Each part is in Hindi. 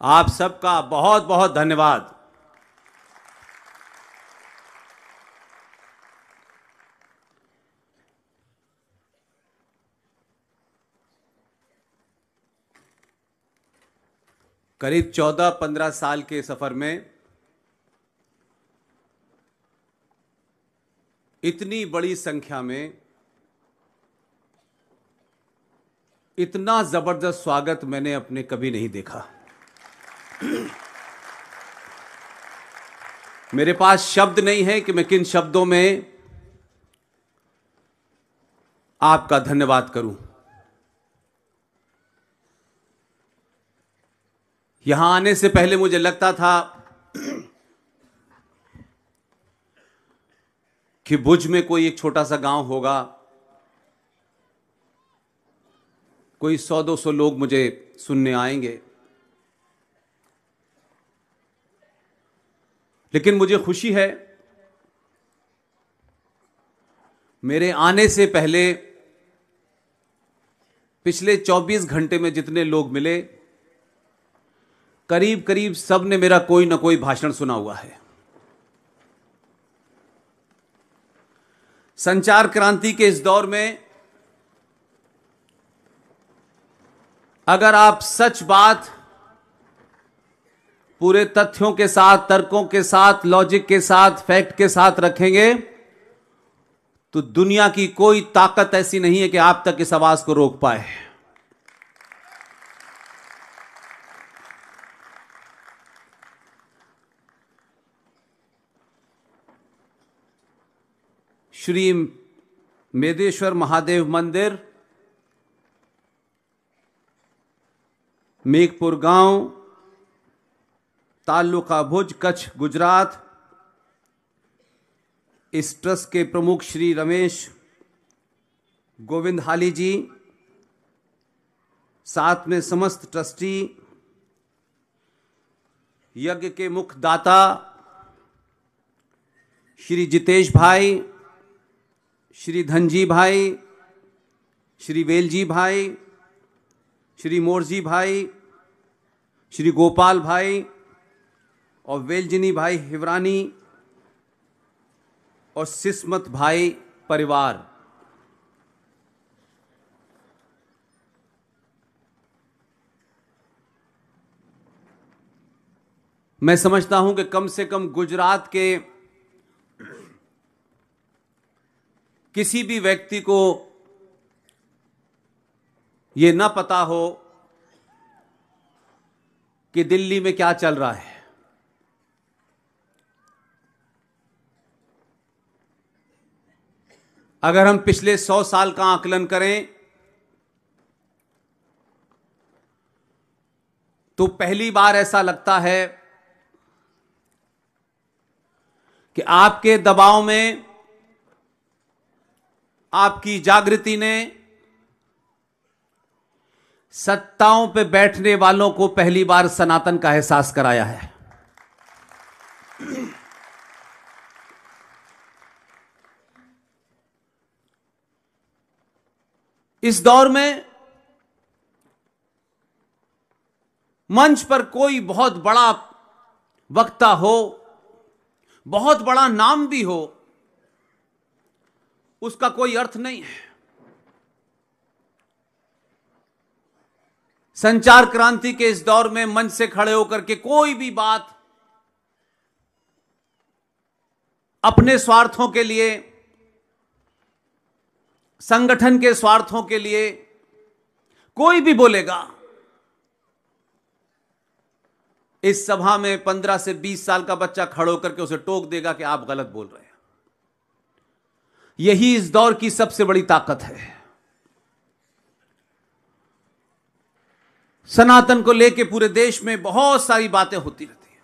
आप सबका बहुत बहुत धन्यवाद। करीब 14-15 साल के सफर में इतनी बड़ी संख्या में इतना जबरदस्त स्वागत मैंने अपने कभी नहीं देखा। मेरे पास शब्द नहीं है कि मैं किन शब्दों में आपका धन्यवाद करूं। यहां आने से पहले मुझे लगता था कि भुज में कोई एक छोटा सा गांव होगा, कोई 100-200 लोग मुझे सुनने आएंगे। लेकिन मुझे खुशी है, मेरे आने से पहले पिछले 24 घंटे में जितने लोग मिले, करीब करीब सब ने मेरा कोई ना कोई भाषण सुना हुआ है। संचार क्रांति के इस दौर में अगर आप सच बात पूरे तथ्यों के साथ, तर्कों के साथ, लॉजिक के साथ, फैक्ट के साथ रखेंगे तो दुनिया की कोई ताकत ऐसी नहीं है कि आप तक इस आवाज को रोक पाए। श्री मेदेश्वर महादेव मंदिर, मेघपुर गांव, तालुका भुज, कच्छ, गुजरात। इस ट्रस्ट के प्रमुख श्री रमेश गोविंद हाली जी, साथ में समस्त ट्रस्टी, यज्ञ के मुख्य दाता श्री जितेश भाई, श्री धनजी भाई, श्री वेलजी भाई, श्री मोरजी भाई, श्री गोपाल भाई और वेलजिनी भाई हिवरानी और सिस्मत भाई परिवार। मैं समझता हूं कि कम से कम गुजरात के किसी भी व्यक्ति को यह ना पता हो कि दिल्ली में क्या चल रहा है। अगर हम पिछले 100 साल का आकलन करें तो पहली बार ऐसा लगता है कि आपके दबाव में, आपकी जागृति ने सत्ताओं पे बैठने वालों को पहली बार सनातन का एहसास कराया है। इस दौर में मंच पर कोई बहुत बड़ा वक्ता हो, बहुत बड़ा नाम भी हो, उसका कोई अर्थ नहीं है। संचार क्रांति के इस दौर में मंच से खड़े होकर के कोई भी बात अपने स्वार्थों के लिए, संगठन के स्वार्थों के लिए कोई भी बोलेगा, इस सभा में 15 से 20 साल का बच्चा खड़े होकर के उसे टोक देगा कि आप गलत बोल रहे हैं। यही इस दौर की सबसे बड़ी ताकत है। सनातन को लेकर पूरे देश में बहुत सारी बातें होती रहती हैं।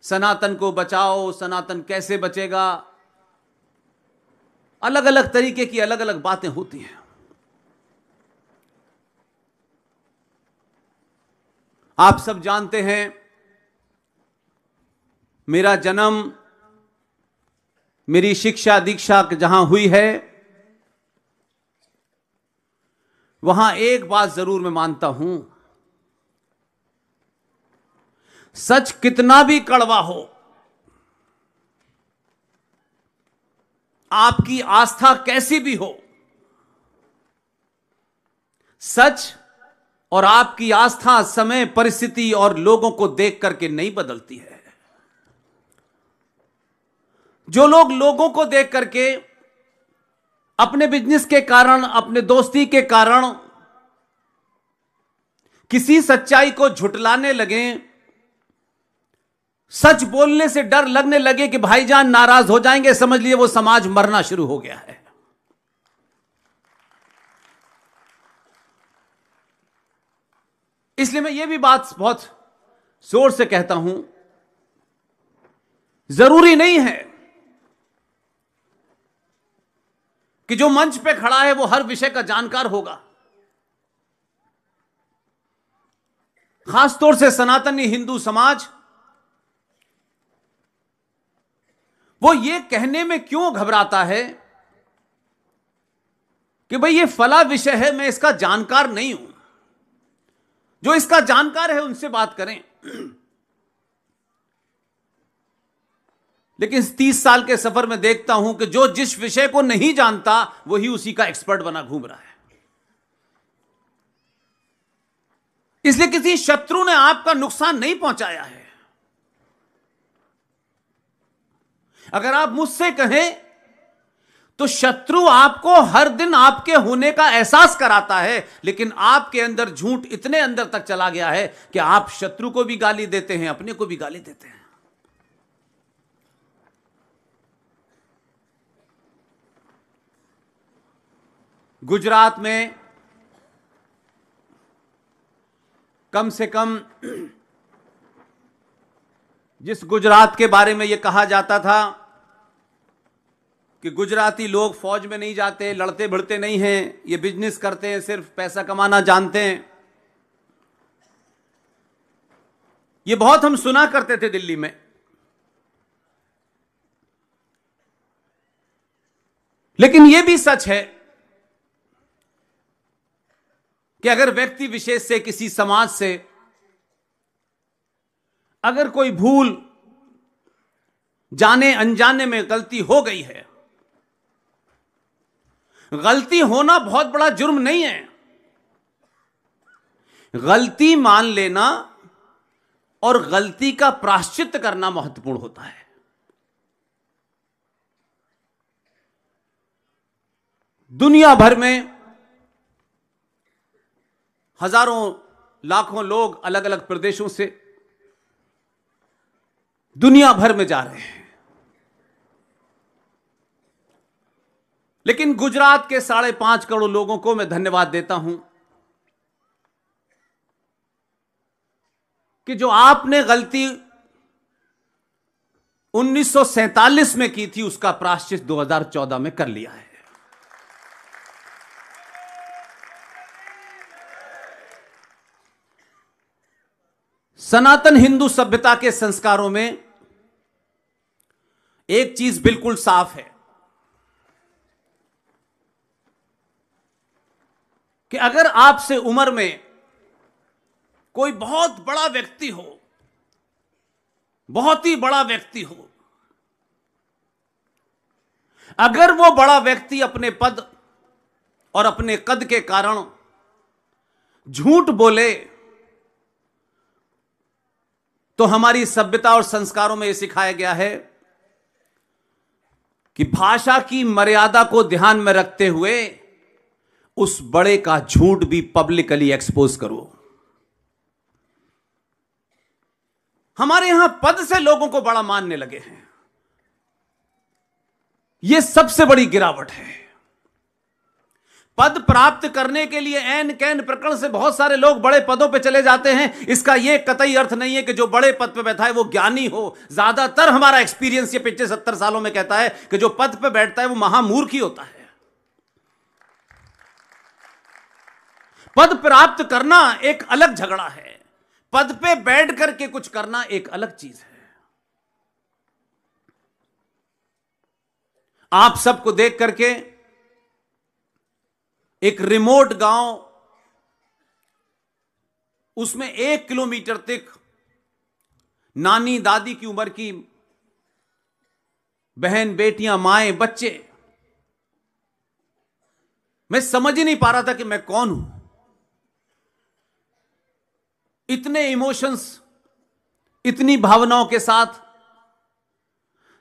सनातन को बचाओ, सनातन कैसे बचेगा, अलग अलग तरीके की अलग अलग बातें होती हैं। आप सब जानते हैं, मेरा जन्म, मेरी शिक्षा दीक्षा जहां हुई है, वहां एक बात जरूर मैं मानता हूं सच कितना भी कड़वा हो, आपकी आस्था कैसी भी हो, सच और आपकी आस्था समय, परिस्थिति और लोगों को देख करके नहीं बदलती है। जो लोग लोगों को देख करके, अपने बिजनेस के कारण, अपने दोस्ती के कारण किसी सच्चाई को झुटलाने लगे, सच बोलने से डर लगने लगे कि भाईजान नाराज हो जाएंगे, समझ लिए वो समाज मरना शुरू हो गया है। इसलिए मैं ये भी बात बहुत जोर से कहता हूं, जरूरी नहीं है कि जो मंच पे खड़ा है वो हर विषय का जानकार होगा। खासतौर से सनातनी हिंदू समाज वो ये कहने में क्यों घबराता है कि भाई ये फला विषय है, मैं इसका जानकार नहीं हूं। जो इसका जानकार है उनसे बात करें। लेकिन 30 साल के सफर में देखता हूं कि जो जिस विषय को नहीं जानता वही उसी का एक्सपर्ट बना घूम रहा है। इसलिए किसी शत्रु ने आपका नुकसान नहीं पहुंचाया है। अगर आप मुझसे कहें तो शत्रु आपको हर दिन आपके होने का एहसास कराता है, लेकिन आपके अंदर झूठ इतने अंदर तक चला गया है कि आप शत्रु को भी गाली देते हैं, अपने को भी गाली देते हैं। गुजरात में कम से कम, जिस गुजरात के बारे में यह कहा जाता था कि गुजराती लोग फौज में नहीं जाते, लड़ते भिड़ते नहीं हैं, ये बिजनेस करते हैं, सिर्फ पैसा कमाना जानते हैं, ये बहुत हम सुना करते थे दिल्ली में। लेकिन यह भी सच है कि अगर व्यक्ति विशेष से, किसी समाज से अगर कोई भूल, जाने अनजाने में गलती हो गई है, गलती होना बहुत बड़ा जुर्म नहीं है। गलती मान लेना और गलती का प्रायश्चित करना महत्वपूर्ण होता है। दुनिया भर में हजारों लाखों लोग अलग अलग प्रदेशों से दुनिया भर में जा रहे हैं, लेकिन गुजरात के 5.5 करोड़ लोगों को मैं धन्यवाद देता हूं कि जो आपने गलती 1947 में की थी उसका प्रायश्चित 2014 में कर लिया है। सनातन हिंदू सभ्यता के संस्कारों में एक चीज बिल्कुल साफ है कि अगर आपसे उम्र में कोई बहुत बड़ा व्यक्ति हो, बहुत ही बड़ा व्यक्ति हो, अगर वो बड़ा व्यक्ति अपने पद और अपने कद के कारण झूठ बोले, तो हमारी सभ्यता और संस्कारों में यह सिखाया गया है कि भाषा की मर्यादा को ध्यान में रखते हुए उस बड़े का झूठ भी पब्लिकली एक्सपोज करो। हमारे यहां पद से लोगों को बड़ा मानने लगे हैं, यह सबसे बड़ी गिरावट है। पद प्राप्त करने के लिए ऐन कैन प्रकरण से बहुत सारे लोग बड़े पदों पे चले जाते हैं। इसका यह कतई अर्थ नहीं है कि जो बड़े पद पे बैठा है वो ज्ञानी हो। ज्यादातर हमारा एक्सपीरियंस ये पिछले 70 सालों में कहता है कि जो पद पे बैठता है वो महामूर्ख ही होता है। पद प्राप्त करना एक अलग झगड़ा है, पद पे बैठ करके कुछ करना एक अलग चीज है। आप सबको देख करके एक रिमोट गांव, उसमें 1 किलोमीटर तक नानी दादी की उम्र की बहन बेटियां माएं बच्चे। मैं समझ ही नहीं पा रहा था कि मैं कौन हूं। इतने इमोशंस, इतनी भावनाओं के साथ।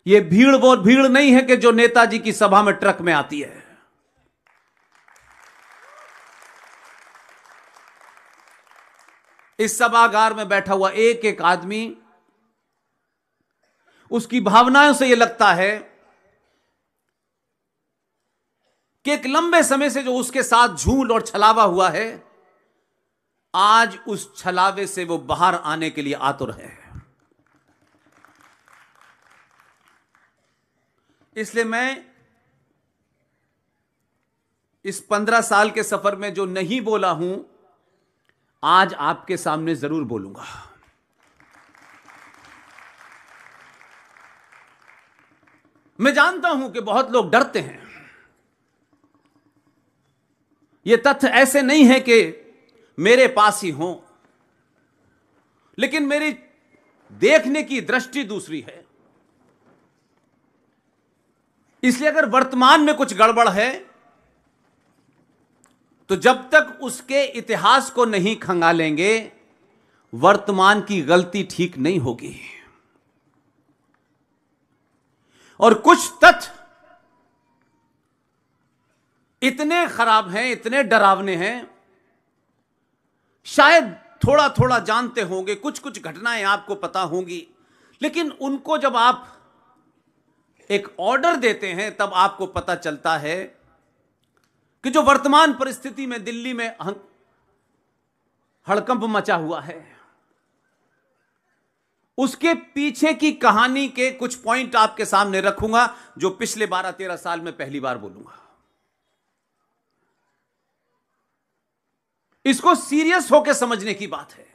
यह भीड़ वो भीड़ नहीं है कि जो नेताजी की सभा में ट्रक में आती है। इस सभागार में बैठा हुआ एक एक आदमी, उसकी भावनाओं से यह लगता है कि एक लंबे समय से जो उसके साथ झूठ और छलावा हुआ है, आज उस छलावे से वो बाहर आने के लिए आतुर है। इसलिए मैं इस 15 साल के सफर में जो नहीं बोला हूं, आज आपके सामने जरूर बोलूंगा। मैं जानता हूं कि बहुत लोग डरते हैं। ये तथ्य ऐसे नहीं है कि मेरे पास ही हो, लेकिन मेरी देखने की दृष्टि दूसरी है। इसलिए अगर वर्तमान में कुछ गड़बड़ है, तो जब तक उसके इतिहास को नहीं खंगालेंगे, वर्तमान की गलती ठीक नहीं होगी। और कुछ तथ्य इतने खराब हैं, इतने डरावने हैं, शायद थोड़ा थोड़ा जानते होंगे, कुछ कुछ घटनाएं आपको पता होंगी, लेकिन उनको जब आप एक ऑर्डर देते हैं, तब आपको पता चलता है कि जो वर्तमान परिस्थिति में दिल्ली में हड़कंप मचा हुआ है, उसके पीछे की कहानी के कुछ पॉइंट आपके सामने रखूंगा, जो पिछले 12-13 साल में पहली बार बोलूंगा। इसको सीरियस होकर समझने की बात है,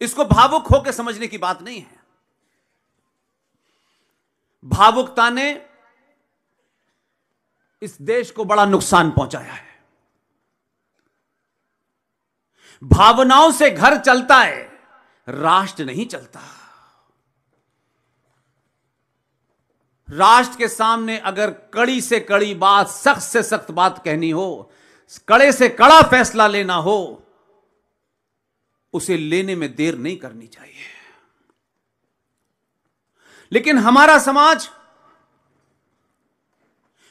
इसको भावुक होकर समझने की बात नहीं है। भावुकता ने इस देश को बड़ा नुकसान पहुंचाया है। भावनाओं से घर चलता है, राष्ट्र नहीं चलता। राष्ट्र के सामने अगर कड़ी से कड़ी बात, सख्त से सख्त बात कहनी हो, कड़े से कड़ा फैसला लेना हो, उसे लेने में देर नहीं करनी चाहिए। लेकिन हमारा समाज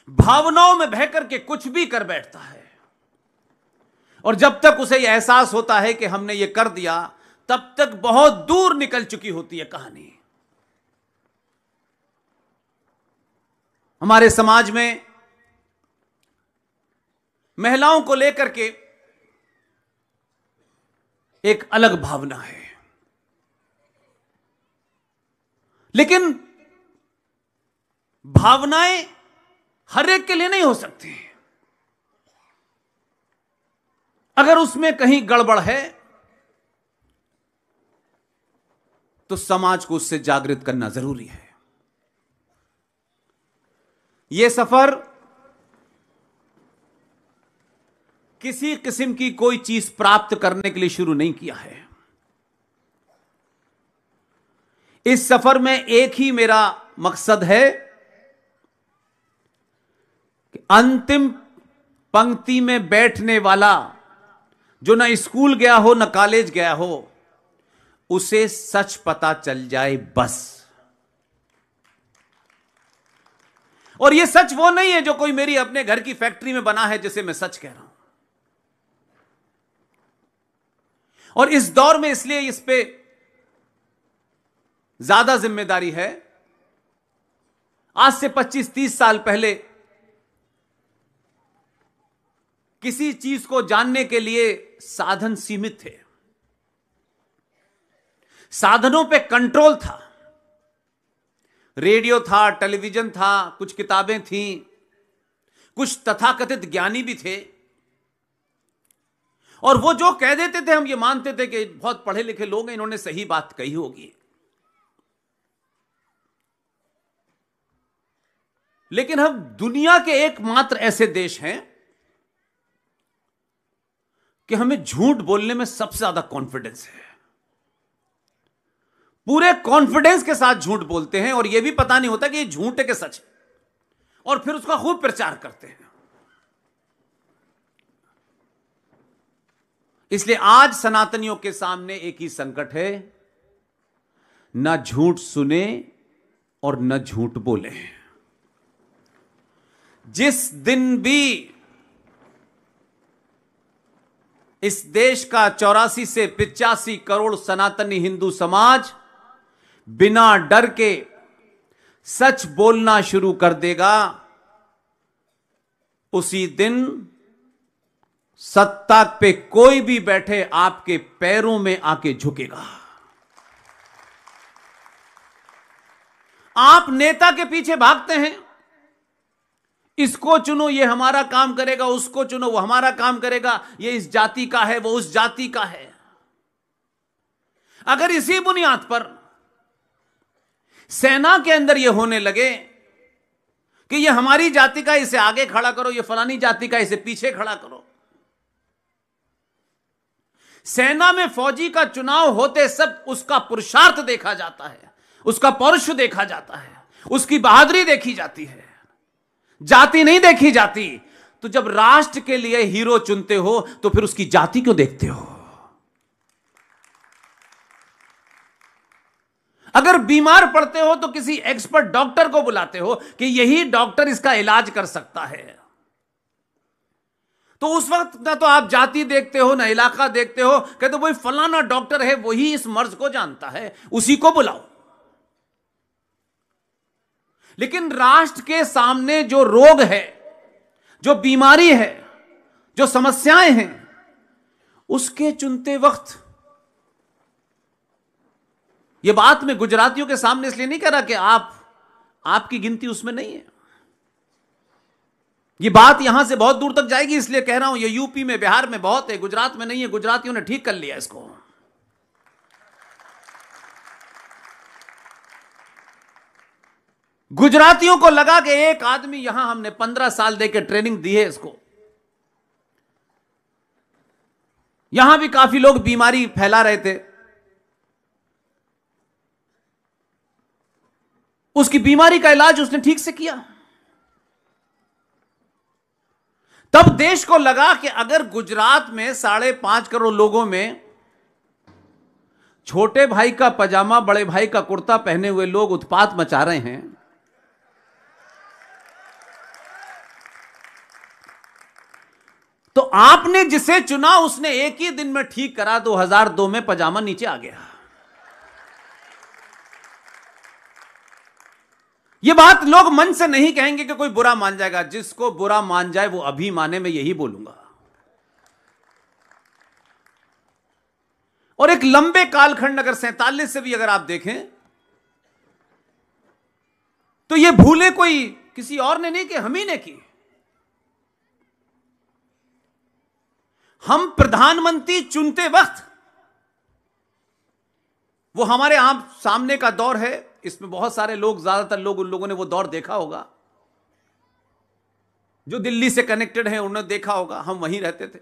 भावनाओं में बहकर के कुछ भी कर बैठता है, और जब तक उसे यह एहसास होता है कि हमने यह कर दिया, तब तक बहुत दूर निकल चुकी होती है कहानी। हमारे समाज में महिलाओं को लेकर के एक अलग भावना है, लेकिन भावनाएं हर एक के लिए नहीं हो सकती। अगर उसमें कहीं गड़बड़ है, तो समाज को उससे जागृत करना जरूरी है। यह सफर किसी किस्म की कोई चीज प्राप्त करने के लिए शुरू नहीं किया है। इस सफर में एक ही मेरा मकसद है कि अंतिम पंक्ति में बैठने वाला, जो ना स्कूल गया हो ना कॉलेज गया हो, उसे सच पता चल जाए बस। और यह सच वो नहीं है जो कोई मेरी अपने घर की फैक्ट्री में बना है, जिसे मैं सच कह रहा हूं। और इस दौर में इसलिए इस पे ज्यादा जिम्मेदारी है। आज से 25-30 साल पहले किसी चीज को जानने के लिए साधन सीमित थे, साधनों पे कंट्रोल था। रेडियो था, टेलीविजन था, कुछ किताबें थीं, कुछ तथाकथित ज्ञानी भी थे, और वो जो कह देते थे हम ये मानते थे कि बहुत पढ़े लिखे लोग हैं, इन्होंने सही बात कही होगी। लेकिन हम दुनिया के एकमात्र ऐसे देश हैं कि हमें झूठ बोलने में सबसे ज्यादा कॉन्फिडेंस है। पूरे कॉन्फिडेंस के साथ झूठ बोलते हैं और यह भी पता नहीं होता कि ये झूठ है कि सच है, और फिर उसका खूब प्रचार करते हैं। इसलिए आज सनातनियों के सामने एक ही संकट है, न झूठ सुने और न झूठ बोले। जिस दिन भी इस देश का 84 से 85 करोड़ सनातनी हिंदू समाज बिना डर के सच बोलना शुरू कर देगा, उसी दिन सत्ता पे कोई भी बैठे आपके पैरों में आके झुकेगा। आप नेता के पीछे भागते हैं, इसको चुनो ये हमारा काम करेगा, उसको चुनो वो हमारा काम करेगा, ये इस जाति का है वो उस जाति का है। अगर इसी बुनियाद पर सेना के अंदर यह होने लगे कि ये हमारी जाति का, इसे आगे खड़ा करो, ये फलानी जाति का, इसे पीछे खड़ा करो। सेना में फौजी का चुनाव होते सब उसका पुरुषार्थ देखा जाता है, उसका पौरुष देखा जाता है, उसकी बहादुरी देखी जाती है, जाति नहीं देखी जाती। तो जब राष्ट्र के लिए हीरो चुनते हो तो फिर उसकी जाति क्यों देखते हो? अगर बीमार पड़ते हो तो किसी एक्सपर्ट डॉक्टर को बुलाते हो कि यही डॉक्टर इसका इलाज कर सकता है। तो उस वक्त ना तो आप जाति देखते हो ना इलाका देखते हो, कहते वही फलाना डॉक्टर है, वही इस मर्ज को जानता है, उसी को बुलाओ। लेकिन राष्ट्र के सामने जो रोग है, जो बीमारी है, जो समस्याएं हैं, उसके चुनते वक्त, यह बात मैं गुजरातियों के सामने इसलिए नहीं कह रहा कि आपकी गिनती उसमें नहीं है, ये बात यहां से बहुत दूर तक जाएगी, इसलिए कह रहा हूं। ये यूपी में, बिहार में बहुत है, गुजरात में नहीं है। गुजरातियों ने ठीक कर लिया इसको। गुजरातियों को लगा कि एक आदमी, यहां हमने 15 साल देकर ट्रेनिंग दी है इसको, यहां भी काफी लोग बीमारी फैला रहे थे, उसकी बीमारी का इलाज उसने ठीक से किया। तब देश को लगा कि अगर गुजरात में 5.5 करोड़ लोगों में छोटे भाई का पजामा, बड़े भाई का कुर्ता पहने हुए लोग उत्पात मचा रहे हैं, तो आपने जिसे चुना उसने एक ही दिन में ठीक करा। 2002 में पजामा नीचे आ गया। यह बात लोग मन से नहीं कहेंगे कि कोई बुरा मान जाएगा, जिसको बुरा मान जाए वो अभी माने, मैं यही बोलूंगा। और एक लंबे कालखंड, अगर 47 से भी अगर आप देखें तो ये भूले कोई किसी और ने नहीं की, हम ही ने की। हम प्रधानमंत्री चुनते वक्त, वो हमारे आप सामने का दौर है, इसमें बहुत सारे लोग, ज्यादातर लोग, उन लोगों ने वो दौर देखा होगा जो दिल्ली से कनेक्टेड हैं, उन्होंने देखा होगा, हम वहीं रहते थे।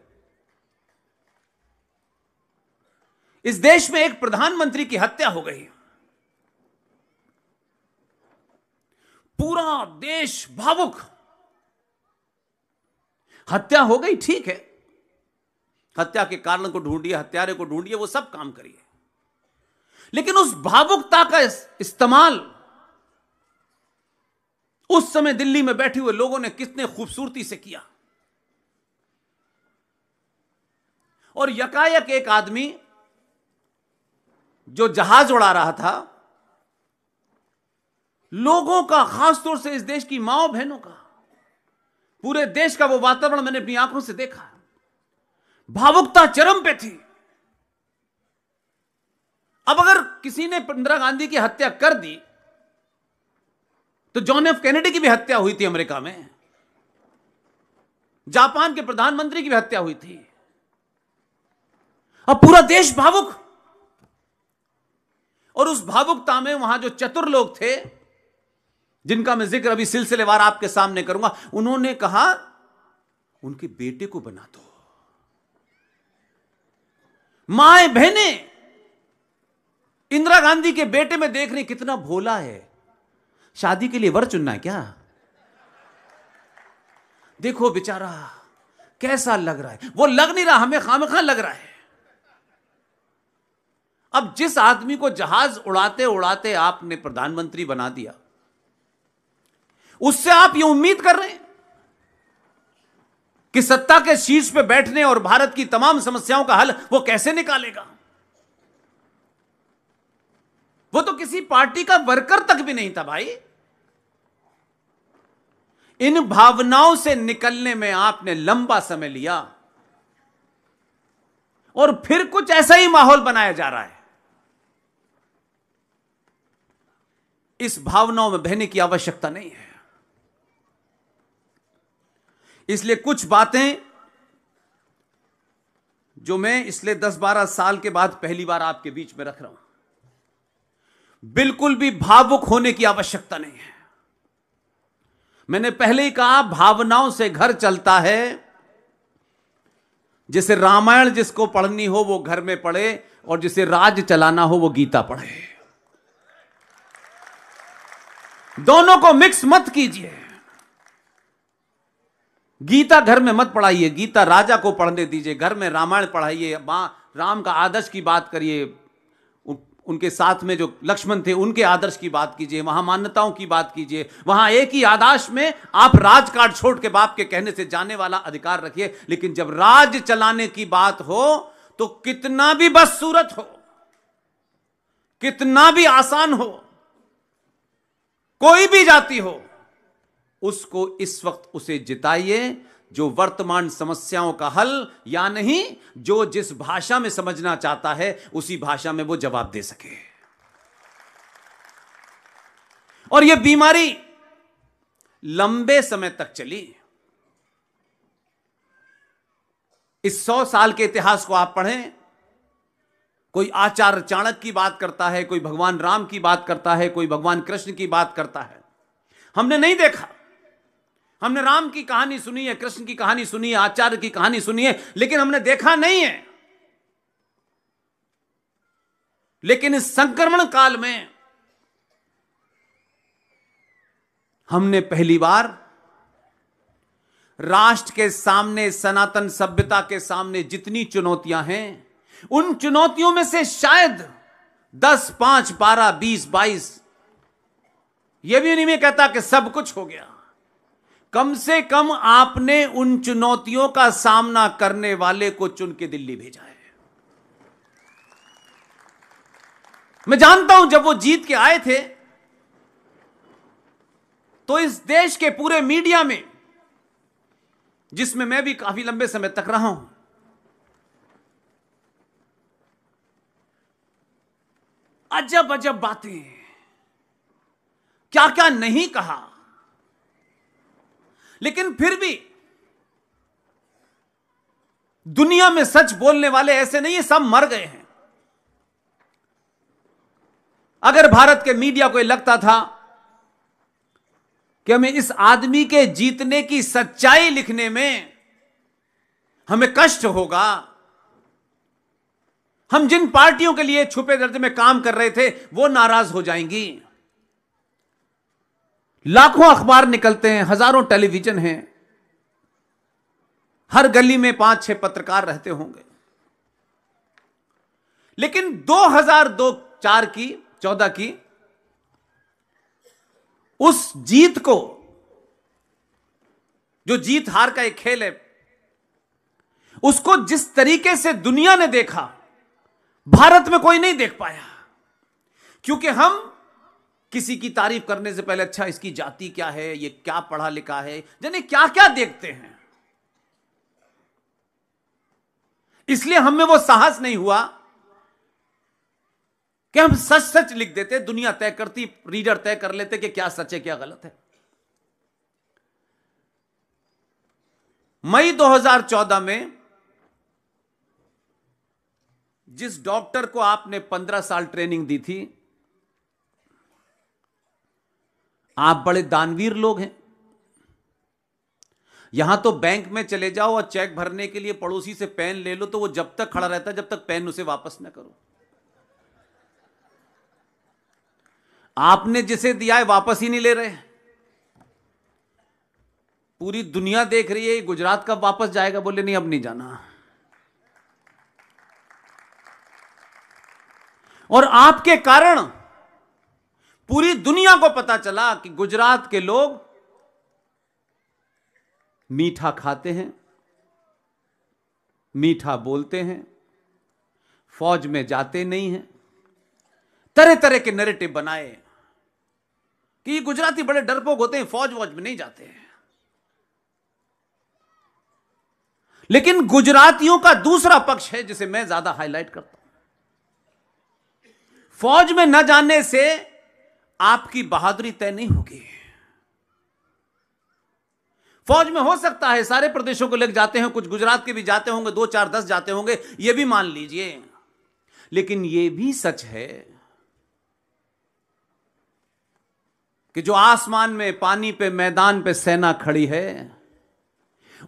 इस देश में एक प्रधानमंत्री की हत्या हो गई, पूरा देश भावुक। हत्या हो गई, ठीक है, हत्या के कारण को ढूंढिए, हत्यारे को ढूंढिए, वो सब काम करिए, लेकिन उस भावुकता का इस्तेमाल उस समय दिल्ली में बैठे हुए लोगों ने कितने खूबसूरती से किया। और यकायक एक आदमी जो जहाज उड़ा रहा था, लोगों का, खासतौर से इस देश की माओ बहनों का, पूरे देश का वो वातावरण मैंने अपनी आंखों से देखा। भावुकता चरम पे थी। अब अगर किसी ने इंदिरा गांधी की हत्या कर दी तो जॉन एफ कैनेडी की भी हत्या हुई थी अमेरिका में, जापान के प्रधानमंत्री की भी हत्या हुई थी। अब पूरा देश भावुक, और उस भावुकता में वहां जो चतुर लोग थे, जिनका मैं जिक्र अभी सिलसिलेवार आपके सामने करूंगा, उन्होंने कहा उनके बेटे को बना दो। माए बहनें इंदिरा गांधी के बेटे में देख रहे कितना भोला है, शादी के लिए वर चुनना है क्या? देखो बेचारा कैसा लग रहा है, वो लग नहीं रहा, हमें खामखा लग रहा है। अब जिस आदमी को जहाज उड़ाते उड़ाते आपने प्रधानमंत्री बना दिया, उससे आप ये उम्मीद कर रहे हैं कि सत्ता के शीर्ष पे बैठने और भारत की तमाम समस्याओं का हल वो कैसे निकालेगा? वो तो किसी पार्टी का वर्कर तक भी नहीं था भाई। इन भावनाओं से निकलने में आपने लंबा समय लिया और फिर कुछ ऐसा ही माहौल बनाया जा रहा है। इस भावनाओं में बहने की आवश्यकता नहीं है। इसलिए कुछ बातें जो मैं इसलिए 10-12 साल के बाद पहली बार आपके बीच में रख रहा हूं, बिल्कुल भी भावुक होने की आवश्यकता नहीं है। मैंने पहले ही कहा, भावनाओं से घर चलता है। जिसे रामायण जिसको पढ़नी हो वो घर में पढ़े, और जिसे राज चलाना हो वो गीता पढ़े। दोनों को मिक्स मत कीजिए। गीता घर में मत पढ़ाइए, गीता राजा को पढ़ने दीजिए। घर में रामायण पढ़ाइए, मां राम का आदर्श की बात करिए, उनके साथ में जो लक्ष्मण थे उनके आदर्श की बात कीजिए, वहां मान्यताओं की बात कीजिए। वहां एक ही आदर्श में आप राजकाज छोड़ के बाप के कहने से जाने वाला अधिकार रखिए। लेकिन जब राज चलाने की बात हो तो कितना भी बदसूरत हो, कितना भी आसान हो, कोई भी जाति हो, उसको इस वक्त उसे जिताइए जो वर्तमान समस्याओं का हल, या नहीं जो जिस भाषा में समझना चाहता है उसी भाषा में वो जवाब दे सके। और यह बीमारी लंबे समय तक चली। इस 100 साल के इतिहास को आप पढ़ें, कोई आचार्य चाणक्य की बात करता है, कोई भगवान राम की बात करता है, कोई भगवान कृष्ण की बात करता है। हमने नहीं देखा। हमने राम की कहानी सुनी है, कृष्ण की कहानी सुनी है, आचार्य की कहानी सुनी है, लेकिन हमने देखा नहीं है। लेकिन इस संक्रमण काल में हमने पहली बार राष्ट्र के सामने, सनातन सभ्यता के सामने जितनी चुनौतियां हैं, उन चुनौतियों में से शायद 10, 5, 12, 20, 22, यह भी नहीं मैं कहता कि सब कुछ हो गया, कम से कम आपने उन चुनौतियों का सामना करने वाले को चुन के दिल्ली भेजा है। मैं जानता हूं जब वो जीत के आए थे तो इस देश के पूरे मीडिया में, जिसमें मैं भी काफी लंबे समय तक रहा हूं, अजब अजब बातें, क्या क्या नहीं कहा। लेकिन फिर भी दुनिया में सच बोलने वाले ऐसे नहीं है, सब मर गए हैं। अगर भारत के मीडिया को लगता था कि हमें इस आदमी के जीतने की सच्चाई लिखने में हमें कष्ट होगा, हम जिन पार्टियों के लिए छुपे दर्जे में काम कर रहे थे वो नाराज हो जाएंगी। लाखों अखबार निकलते हैं, हजारों टेलीविजन हैं, हर गली में 5-6 पत्रकार रहते होंगे। लेकिन 2002-4 की 14 की उस जीत को, जो जीत हार का एक खेल है, उसको जिस तरीके से दुनिया ने देखा, भारत में कोई नहीं देख पाया। क्योंकि हम किसी की तारीफ करने से पहले अच्छा इसकी जाति क्या है, ये क्या पढ़ा लिखा है, जाने क्या क्या देखते हैं। इसलिए हमें वो साहस नहीं हुआ कि हम सच सच लिख देते, दुनिया तय करती, रीडर तय कर लेते कि क्या सच है क्या गलत है। मई 2014 में जिस डॉक्टर को आपने 15 साल ट्रेनिंग दी थी, आप बड़े दानवीर लोग हैं। यहां तो बैंक में चले जाओ और चेक भरने के लिए पड़ोसी से पेन ले लो तो वो जब तक खड़ा रहता है जब तक पेन उसे वापस ना करो। आपने जिसे दिया है वापस ही नहीं ले रहे। पूरी दुनिया देख रही है गुजरात कब वापस जाएगा, बोले नहीं अब नहीं जाना। और आपके कारण पूरी दुनिया को पता चला कि गुजरात के लोग मीठा खाते हैं, मीठा बोलते हैं, फौज में जाते नहीं हैं। तरह तरह के नैरेटिव बनाए कि ये गुजराती बड़े डरपोक होते हैं, फौज वौज में नहीं जाते हैं। लेकिन गुजरातियों का दूसरा पक्ष है जिसे मैं ज्यादा हाईलाइट करता हूं। फौज में न जाने से आपकी बहादुरी तय नहीं होगी। फौज में हो सकता है सारे प्रदेशों को लेकर जाते हैं, कुछ गुजरात के भी जाते होंगे, 2 4 10 जाते होंगे, यह भी मान लीजिए। लेकिन यह भी सच है कि जो आसमान में, पानी पे, मैदान पे सेना खड़ी है,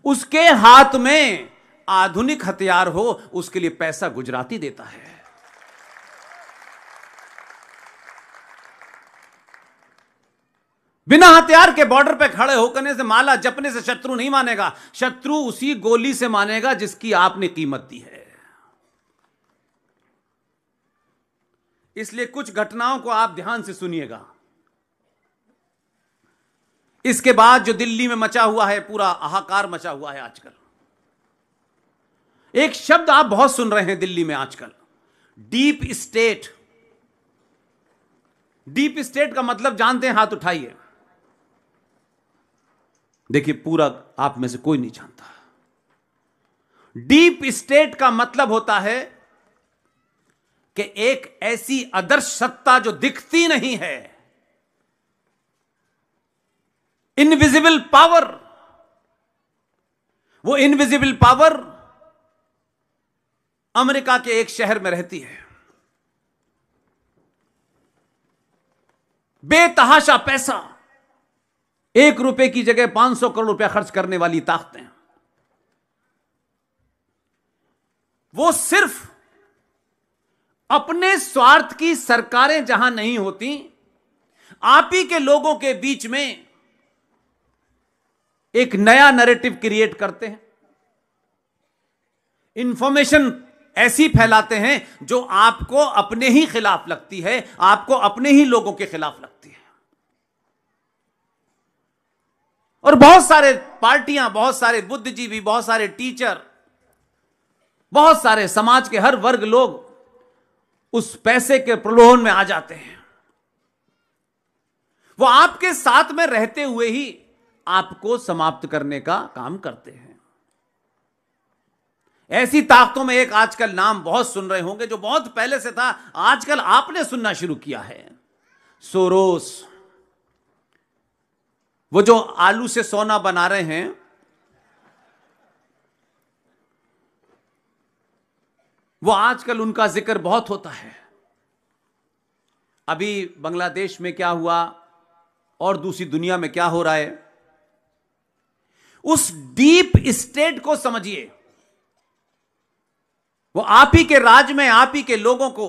उसके हाथ में आधुनिक हथियार हो, उसके लिए पैसा गुजराती देता है। बिना हथियार के बॉर्डर पे खड़े होकर से, माला जपने से शत्रु नहीं मानेगा। शत्रु उसी गोली से मानेगा जिसकी आपने कीमत दी है। इसलिए कुछ घटनाओं को आप ध्यान से सुनिएगा। इसके बाद जो दिल्ली में मचा हुआ है, पूरा हाहाकार मचा हुआ है आजकल। एक शब्द आप बहुत सुन रहे हैं दिल्ली में आजकल, डीप स्टेट। डीप स्टेट का मतलब जानते हैं? हाथ उठाइए। देखिए, पूरा आप में से कोई नहीं जानता। डीप स्टेट का मतलब होता है कि एक ऐसी आदर्श सत्ता जो दिखती नहीं है, इनविजिबल पावर। वो इनविजिबल पावर अमेरिका के एक शहर में रहती है। बेतहाशा पैसा, 1 रुपए की जगह 500 करोड़ रुपया खर्च करने वाली ताकतें। वो सिर्फ अपने स्वार्थ की सरकारें जहां नहीं होती, आप ही के लोगों के बीच में एक नया नैरेटिव क्रिएट करते हैं। इंफॉर्मेशन ऐसी फैलाते हैं जो आपको अपने ही खिलाफ लगती है, आपको अपने ही लोगों के खिलाफ लगती है। और बहुत सारे पार्टियां, बहुत सारे बुद्धिजीवी, बहुत सारे टीचर, बहुत सारे समाज के हर वर्ग लोग उस पैसे के प्रलोभन में आ जाते हैं। वो आपके साथ में रहते हुए ही आपको समाप्त करने का काम करते हैं। ऐसी ताकतों में एक आजकल नाम बहुत सुन रहे होंगे, जो बहुत पहले से था, आजकल आपने सुनना शुरू किया है, सोरोस। वो जो आलू से सोना बना रहे हैं, वो आजकल उनका जिक्र बहुत होता है। अभी बांग्लादेश में क्या हुआ और दूसरी दुनिया में क्या हो रहा है, उस डीप स्टेट को समझिए। वो आप ही के राज में, आप ही के लोगों को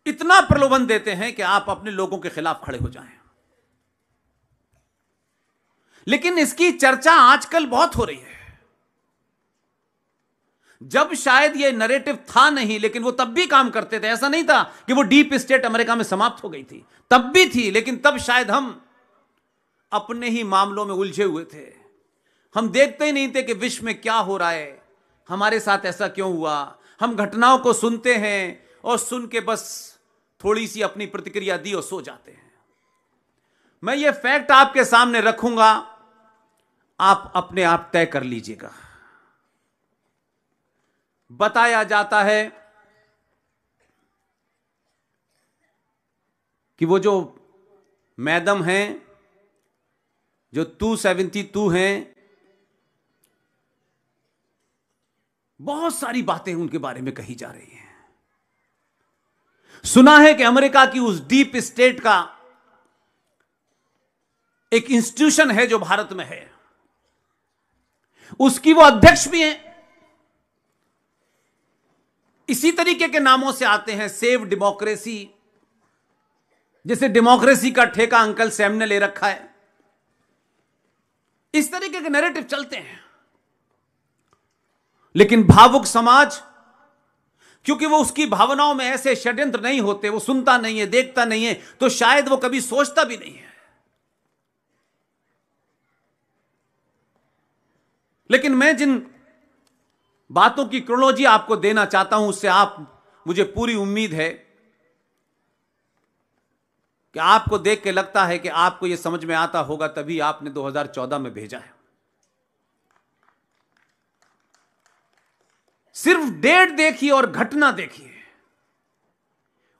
इतना प्रलोभन देते हैं कि आप अपने लोगों के खिलाफ खड़े हो जाएं। लेकिन इसकी चर्चा आजकल बहुत हो रही है। जब शायद ये नैरेटिव था नहीं, लेकिन वो तब भी काम करते थे। ऐसा नहीं था कि वो डीप स्टेट अमेरिका में समाप्त हो गई थी, तब भी थी, लेकिन तब शायद हम अपने ही मामलों में उलझे हुए थे। हम देखते ही नहीं थे कि विश्व में क्या हो रहा है, हमारे साथ ऐसा क्यों हुआ। हम घटनाओं को सुनते हैं और सुन के बस थोड़ी सी अपनी प्रतिक्रिया दी और सो जाते हैं। मैं ये फैक्ट आपके सामने रखूंगा, आप अपने आप तय कर लीजिएगा। बताया जाता है कि वो जो मैडम हैं, जो 272 हैं, बहुत सारी बातें उनके बारे में कही जा रही हैं। सुना है कि अमेरिका की उस डीप स्टेट का एक इंस्टीट्यूशन है जो भारत में है, उसकी वो अध्यक्ष भी हैं। इसी तरीके के नामों से आते हैं, सेव डेमोक्रेसी, जैसे डेमोक्रेसी का ठेका अंकल सैम ने ले रखा है। इस तरीके के नैरेटिव चलते हैं। लेकिन भावुक समाज, क्योंकि वो उसकी भावनाओं में ऐसे षड्यंत्र नहीं होते, वो सुनता नहीं है, देखता नहीं है, तो शायद वो कभी सोचता भी नहीं है। लेकिन मैं जिन बातों की क्रोनोलॉजी आपको देना चाहता हूं, उससे मुझे पूरी उम्मीद है कि आपको देख के लगता है कि आपको यह समझ में आता होगा, तभी आपने 2014 में भेजा है। सिर्फ डेट देखिए और घटना देखिए,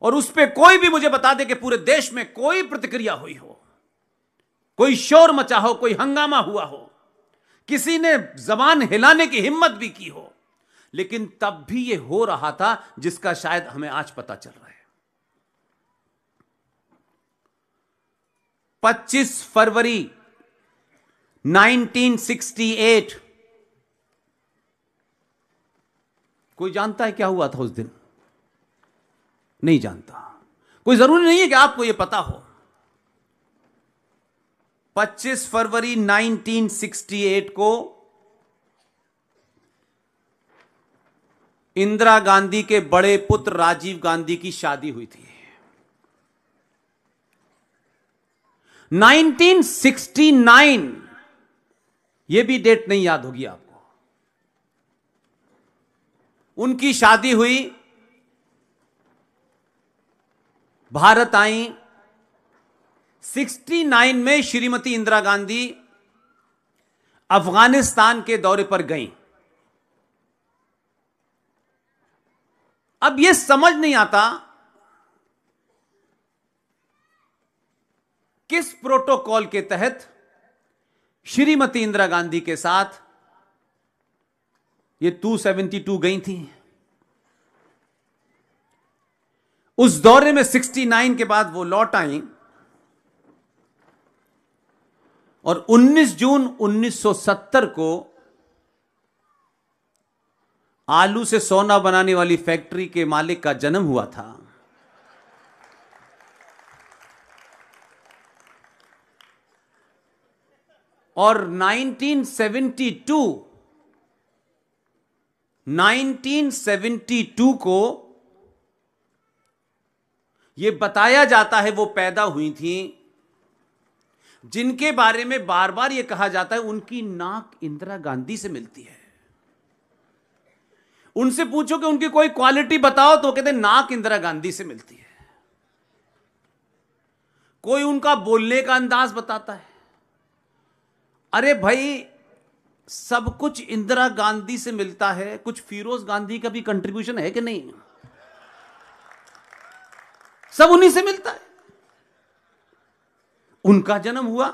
और उस पर कोई भी मुझे बता दे कि पूरे देश में कोई प्रतिक्रिया हुई हो, कोई शोर मचा हो, कोई हंगामा हुआ हो, किसी ने जबान हिलाने की हिम्मत भी की हो, लेकिन तब भी यह हो रहा था जिसका शायद हमें आज पता चल रहा है। 25 फरवरी 1968, कोई जानता है क्या हुआ था उस दिन? नहीं जानता। कोई जरूरी नहीं है कि आपको यह पता हो। 25 फरवरी 1968 को इंदिरा गांधी के बड़े पुत्र राजीव गांधी की शादी हुई थी। 1969, यह भी डेट नहीं याद होगी आपको। उनकी शादी हुई, भारत आई। 69 में श्रीमती इंदिरा गांधी अफगानिस्तान के दौरे पर गईं। अब यह समझ नहीं आता किस प्रोटोकॉल के तहत श्रीमती इंदिरा गांधी के साथ ये 272 गई थी। उस दौरे में 69 के बाद वो लौट आई, और 19 जून 1970 को आलू से सोना बनाने वाली फैक्ट्री के मालिक का जन्म हुआ था। और 1972 को यह बताया जाता है वो पैदा हुई थी, जिनके बारे में बार बार यह कहा जाता है उनकी नाक इंदिरा गांधी से मिलती है। उनसे पूछो कि उनकी कोई क्वालिटी बताओ तो कहते नाक इंदिरा गांधी से मिलती है। कोई उनका बोलने का अंदाज बताता है। अरे भाई, सब कुछ इंदिरा गांधी से मिलता है, कुछ फिरोज गांधी का भी कंट्रीब्यूशन है कि नहीं? सब उन्हीं से मिलता है। उनका जन्म हुआ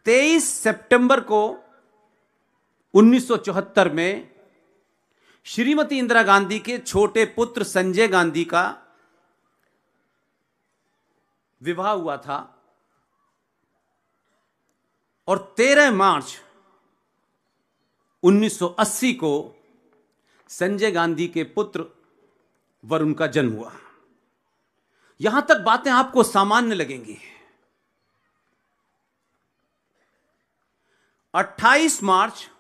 23 सितंबर को 1974 में। श्रीमती इंदिरा गांधी के छोटे पुत्र संजय गांधी का विवाह हुआ था, और 13 मार्च 1980 को संजय गांधी के पुत्र वरुण का जन्म हुआ। यहां तक बातें आपको सामान्य लगेंगी। 28 मार्च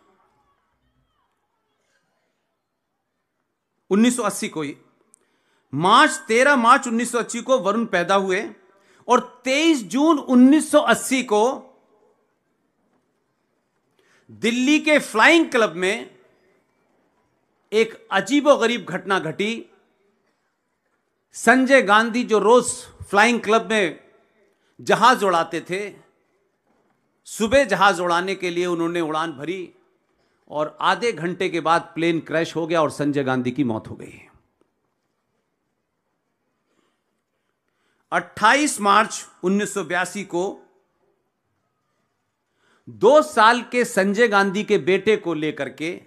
1980 को ही, 13 मार्च 1980 को वरुण पैदा हुए, और 23 जून 1980 को दिल्ली के फ्लाइंग क्लब में एक अजीबोगरीब घटना घटी। संजय गांधी जो रोज फ्लाइंग क्लब में जहाज उड़ाते थे, सुबह जहाज उड़ाने के लिए उन्होंने उड़ान भरी, और आधे घंटे के बाद प्लेन क्रैश हो गया और संजय गांधी की मौत हो गई। 28 मार्च 1982 को 2 साल के संजय गांधी के बेटे को लेकर के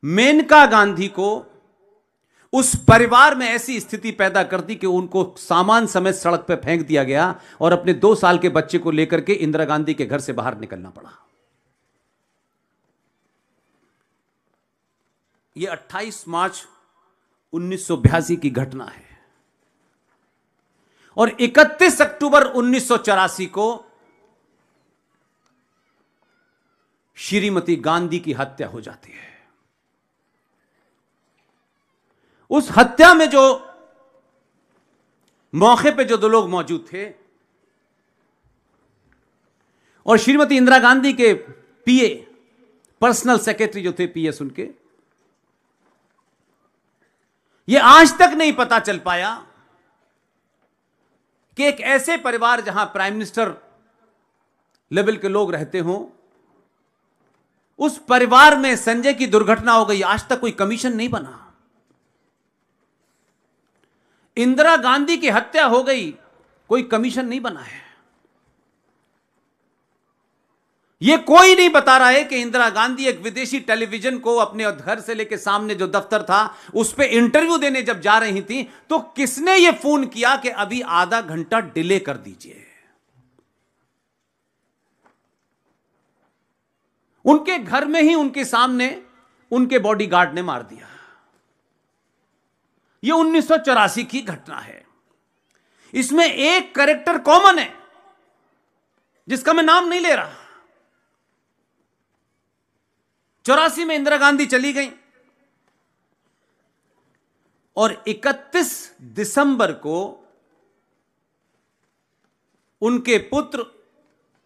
मेनका गांधी को उस परिवार में ऐसी स्थिति पैदा कर दी कि उनको सामान समेत सड़क पर फेंक दिया गया, और अपने 2 साल के बच्चे को लेकर के इंदिरा गांधी के घर से बाहर निकलना पड़ा। यह 28 मार्च 1982 की घटना है। और 31 अक्टूबर 1984 को श्रीमती गांधी की हत्या हो जाती है। उस हत्या में जो मौके पे जो दो लोग मौजूद थे और श्रीमती इंदिरा गांधी के पीए, पर्सनल सेक्रेटरी जो थे पीएस उनके, यह आज तक नहीं पता चल पाया कि एक ऐसे परिवार जहां प्राइम मिनिस्टर लेवल के लोग रहते हों, उस परिवार में संजय की दुर्घटना हो गई। आज तक कोई कमीशन नहीं बना। इंदिरा गांधी की हत्या हो गई, कोई कमीशन नहीं बना है। यह कोई नहीं बता रहा है कि इंदिरा गांधी एक विदेशी टेलीविजन को अपने घर से लेकर सामने जो दफ्तर था उस पर इंटरव्यू देने जब जा रही थी तो किसने यह फोन किया कि अभी आधा घंटा डिले कर दीजिए। उनके घर में ही उनके सामने उनके बॉडीगार्ड ने मार दिया। यह 1984 की घटना है। इसमें एक कैरेक्टर कॉमन है जिसका मैं नाम नहीं ले रहा। 84 में इंदिरा गांधी चली गई और 31 दिसंबर को उनके पुत्र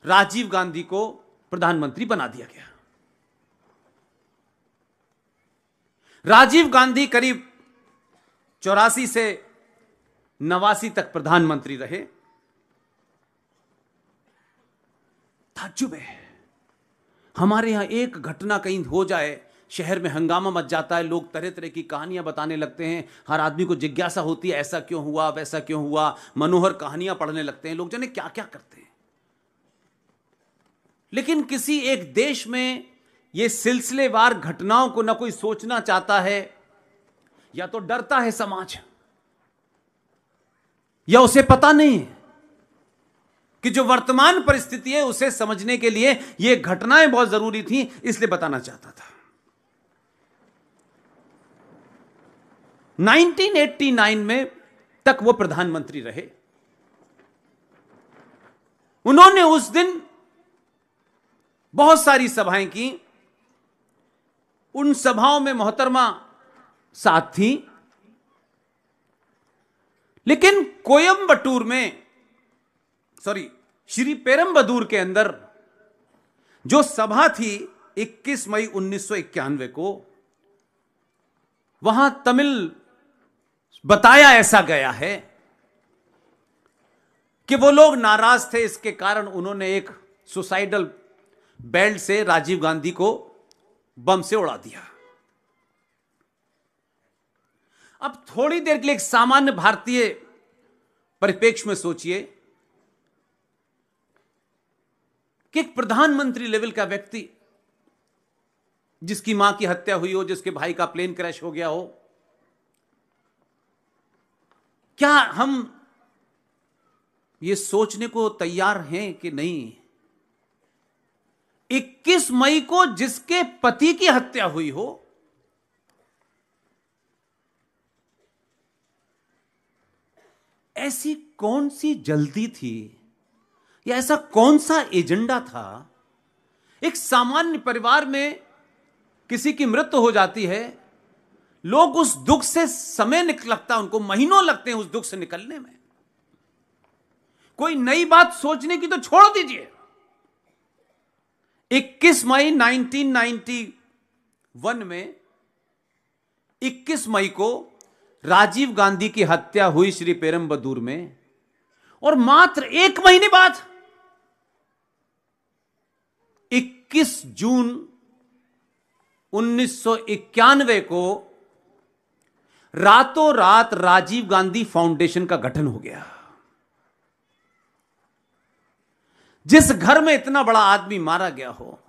राजीव गांधी को प्रधानमंत्री बना दिया गया। राजीव गांधी करीब 84 से 89 तक प्रधानमंत्री रहे। ताज्जुब है, हमारे यहां एक घटना कहीं हो जाए, शहर में हंगामा मच जाता है, लोग तरह तरह की कहानियां बताने लगते हैं, हर आदमी को जिज्ञासा होती है ऐसा क्यों हुआ, वैसा क्यों हुआ, मनोहर कहानियां पढ़ने लगते हैं, लोग जाने क्या क्या करते हैं। लेकिन किसी एक देश में यह सिलसिलेवार घटनाओं को ना कोई सोचना चाहता है, या तो डरता है समाज, या उसे पता नहीं है कि जो वर्तमान परिस्थिति है उसे समझने के लिए ये घटनाएं बहुत जरूरी थी, इसलिए बताना चाहता था। 1989 में तक वो प्रधानमंत्री रहे। उन्होंने उस दिन बहुत सारी सभाएं की। उन सभाओं में मोहतरमा साथ थी, लेकिन कोयंबटूर में श्री पेरम्बदूर के अंदर जो सभा थी 21 मई 1991 को, वहां तमिल बताया ऐसा गया है कि वो लोग नाराज थे, इसके कारण उन्होंने एक सुसाइडल बेल्ट से राजीव गांधी को बम से उड़ा दिया। अब थोड़ी देर के लिए एक सामान्य भारतीय परिप्रेक्ष्य में सोचिए कि एक प्रधानमंत्री लेवल का व्यक्ति जिसकी मां की हत्या हुई हो, जिसके भाई का प्लेन क्रैश हो गया हो, क्या हम ये सोचने को तैयार हैं कि नहीं 21 मई को जिसके पति की हत्या हुई हो, ऐसी कौन सी जल्दी थी या ऐसा कौन सा एजेंडा था। एक सामान्य परिवार में किसी की मृत्यु हो जाती है, लोग उस दुख से समय लगता है, उनको महीनों लगते हैं उस दुख से निकलने में। कोई नई बात सोचने की तो छोड़ दीजिए। 21 मई 1991 में 21 मई को राजीव गांधी की हत्या हुई श्री पेरम्बदूर में, और मात्र एक महीने बाद 21 जून 1991 को रातों रात राजीव गांधी फाउंडेशन का गठन हो गया। जिस घर में इतना बड़ा आदमी मारा गया हो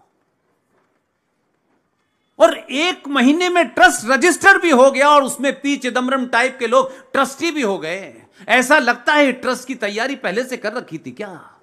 और एक महीने में ट्रस्ट रजिस्टर भी हो गया और उसमें पी चिदम्बरम टाइप के लोग ट्रस्टी भी हो गए, ऐसा लगता है ट्रस्ट की तैयारी पहले से कर रखी थी क्या।